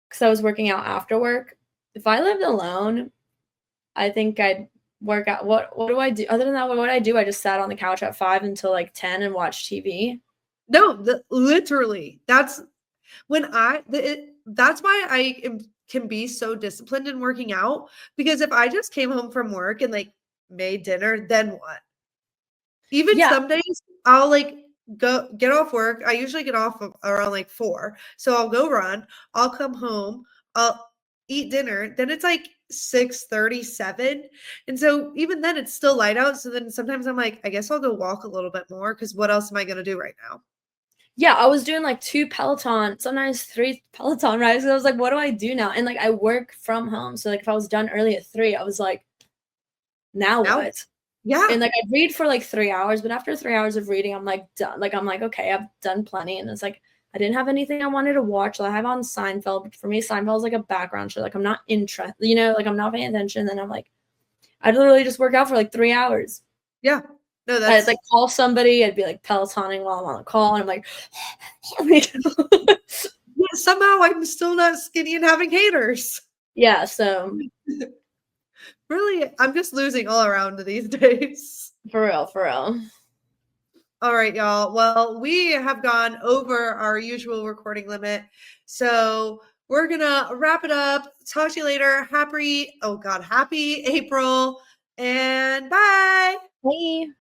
'cause I was working out after work, if I lived alone, I think I'd work out what do I do? Other than that, what would I do? I just sat on the couch at 5 until, like, 10 and watched TV? No, literally, that's why can be so disciplined in working out because if I just came home from work and, like, made dinner, then what? Even Yeah, some days, I'll, like, go get off work. I usually get off around, like, 4, so I'll go run, I'll come home, I'll eat dinner, then it's, like, 6:37, and so even then, it's still light out, so then sometimes I'm like, "I guess I'll go walk a little bit more because what else am I gonna do right now?" Yeah, I was doing like 2 Peloton, sometimes 3 Peloton rides. I was like, what do I do now? And like I work from home. So like if I was done early at 3, I was like, now Now, what? yeah, And like I read for like 3 hours, but after 3 hours of reading, I'm like done. Like I'm like, okay, I've done plenty. And it's like I didn't have anything I wanted to watch. Like I have on Seinfeld, but for me, Seinfeld is like a background show. Like I'm not interested, like I'm not paying attention. Then I'm like, I'd literally just work out for like 3 hours. yeah. No, I'd that's like call somebody, I'd be like Pelotoning while I'm on the call, and I'm like, yeah, somehow I'm still not skinny and having haters. yeah, so Really, I'm just losing all around these days. for real, for real. All right, y'all. Well, we have gone over our usual recording limit. So we're going to wrap it up. Talk to you later. Happy April. And bye. Hey.